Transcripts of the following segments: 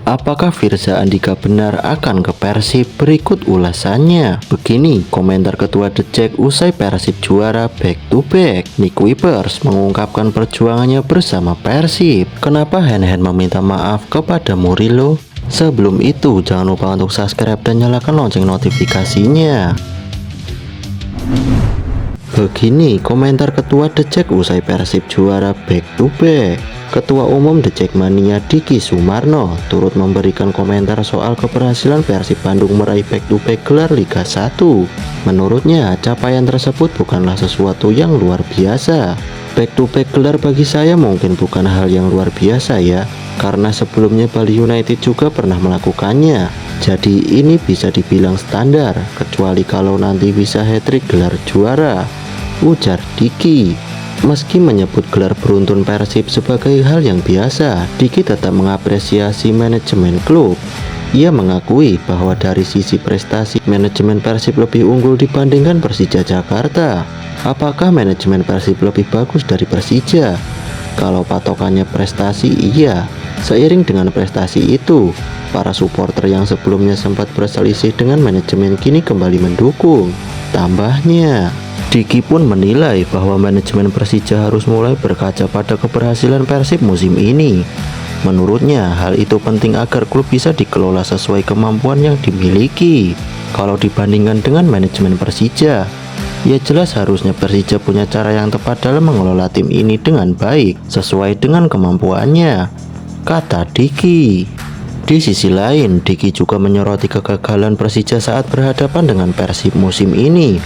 Apakah Firza Andika benar akan ke Persib? Berikut ulasannya. Begini komentar Ketua The Jack usai Persib juara back to back. Nick Wipers mengungkapkan perjuangannya bersama Persib. Kenapa Hen meminta maaf kepada Murilo? Sebelum itu jangan lupa untuk subscribe dan nyalakan lonceng notifikasinya. Begini komentar Ketua The Jack usai Persib juara back to back. Ketua Umum The Jackmania Diki Sumarno turut memberikan komentar soal keberhasilan Persib Bandung meraih back to back gelar Liga 1. Menurutnya capaian tersebut bukanlah sesuatu yang luar biasa. Back to back gelar bagi saya mungkin bukan hal yang luar biasa ya, karena sebelumnya Bali United juga pernah melakukannya. Jadi ini bisa dibilang standar, kecuali kalau nanti bisa hat-trick gelar juara, ujar Diki. Meski menyebut gelar beruntun Persib sebagai hal yang biasa, Diki tetap mengapresiasi manajemen klub. Ia mengakui bahwa dari sisi prestasi manajemen Persib lebih unggul dibandingkan Persija Jakarta. Apakah manajemen Persib lebih bagus dari Persija? Kalau patokannya prestasi, iya. Seiring dengan prestasi itu, para supporter yang sebelumnya sempat berselisih dengan manajemen kini kembali mendukung. Tambahnya, Diki pun menilai bahwa manajemen Persija harus mulai berkaca pada keberhasilan Persib musim ini. Menurutnya, hal itu penting agar klub bisa dikelola sesuai kemampuan yang dimiliki. Kalau dibandingkan dengan manajemen Persija, ya jelas harusnya Persija punya cara yang tepat dalam mengelola tim ini dengan baik, sesuai dengan kemampuannya, kata Diki. Di sisi lain, Diki juga menyoroti kegagalan Persija saat berhadapan dengan Persib musim ini.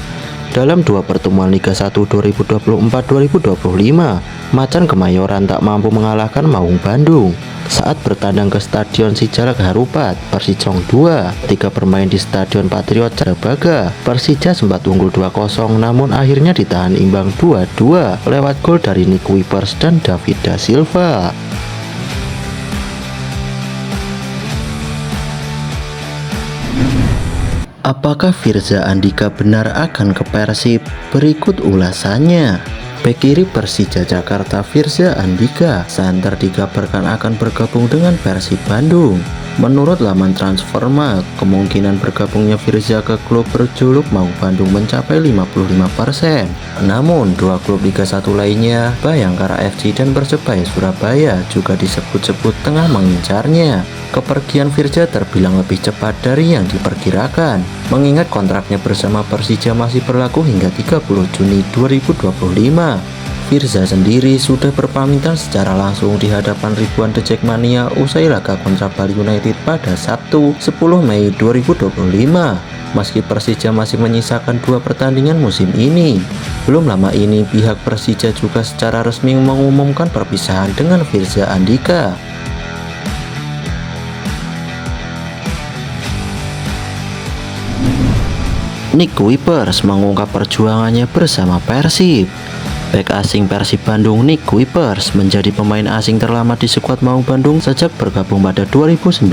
Dalam dua pertemuan Liga 1 2024-2025, Macan Kemayoran tak mampu mengalahkan Maung Bandung. Saat bertandang ke Stadion Sijalak Harupat, Persijong 2, ketika bermain di Stadion Patriot Jarabaga, Persija sempat unggul 2-0 namun akhirnya ditahan imbang 2-2 lewat gol dari Nick Wipers dan David Da Silva. Apakah Firza Andika benar akan ke Persib? Berikut ulasannya. Bek kiri Persija Jakarta Firza Andika santer dikabarkan akan bergabung dengan Persib Bandung. Menurut laman Transfermarkt, kemungkinan bergabungnya Firza ke klub berjuluk Maung Bandung mencapai 55%. Namun, dua klub Liga 1 lainnya, Bayangkara FC dan Persebaya Surabaya juga disebut-sebut tengah mengincarnya. Kepergian Firza terbilang lebih cepat dari yang diperkirakan, mengingat kontraknya bersama Persija masih berlaku hingga 30 Juni 2025. Firza sendiri sudah berpamitan secara langsung di hadapan ribuan The Jackmania usai laga kontra Bali United pada Sabtu 10 Mei 2025. Meski Persija masih menyisakan dua pertandingan musim ini, belum lama ini pihak Persija juga secara resmi mengumumkan perpisahan dengan Firza Andika. Nick Wipers mengungkap perjuangannya bersama Persib. Bek asing Persib Bandung Nick Wipers menjadi pemain asing terlama di skuad Maung Bandung sejak bergabung pada 2019.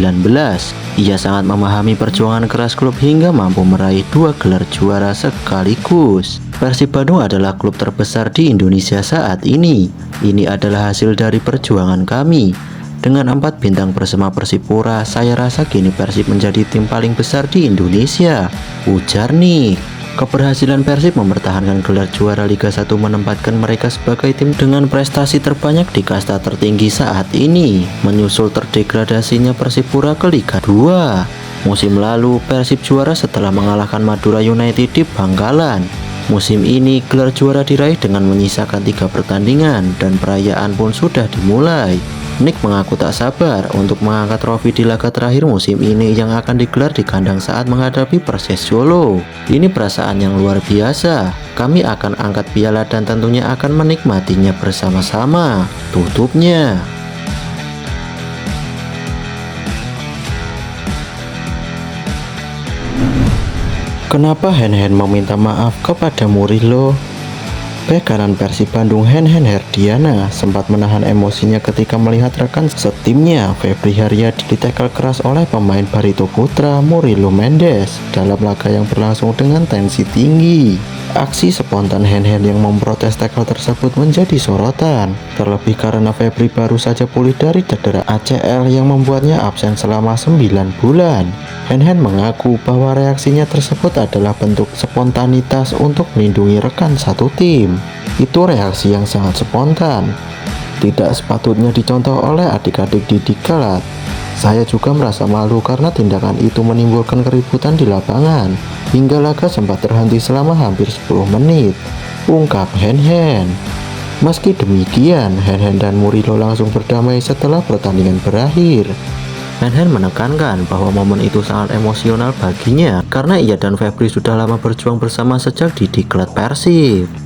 Ia sangat memahami perjuangan keras klub hingga mampu meraih dua gelar juara sekaligus. Persib Bandung adalah klub terbesar di Indonesia saat ini. Ini adalah hasil dari perjuangan kami. Dengan 4 bintang bersama Persipura, saya rasa kini Persib menjadi tim paling besar di Indonesia, ujar Nick. Keberhasilan Persib mempertahankan gelar juara Liga 1 menempatkan mereka sebagai tim dengan prestasi terbanyak di kasta tertinggi saat ini, menyusul terdegradasinya Persipura ke Liga 2. Musim lalu Persib juara setelah mengalahkan Madura United di Bangkalan. Musim ini gelar juara diraih dengan menyisakan 3 pertandingan dan perayaan pun sudah dimulai. Nick mengaku tak sabar untuk mengangkat trofi di laga terakhir musim ini yang akan digelar di kandang saat menghadapi Persis Solo. Ini perasaan yang luar biasa. Kami akan angkat piala dan tentunya akan menikmatinya bersama-sama, tutupnya. Kenapa Hen meminta maaf kepada Murilo? Bek kanan Persib Bandung Hen Herdiana sempat menahan emosinya ketika melihat rekan setimnya Febri Haryadi ditekel keras oleh pemain Barito Putra Murilo Mendes dalam laga yang berlangsung dengan tensi tinggi. Aksi spontan Hen yang memprotes tackle tersebut menjadi sorotan, terlebih karena Febri baru saja pulih dari cedera ACL yang membuatnya absen selama 9 bulan. Hen mengaku bahwa reaksinya tersebut adalah bentuk spontanitas untuk melindungi rekan satu tim. Itu reaksi yang sangat spontan, tidak sepatutnya dicontoh oleh adik-adik didik kelak. Saya juga merasa malu karena tindakan itu menimbulkan keributan di lapangan, hingga laga sempat terhenti selama hampir 10 menit, ungkap Hen. Meski demikian, Hen dan Murilo langsung berdamai setelah pertandingan berakhir. Hen menekankan bahwa momen itu sangat emosional baginya karena ia dan Febri sudah lama berjuang bersama sejak di diklat Persib.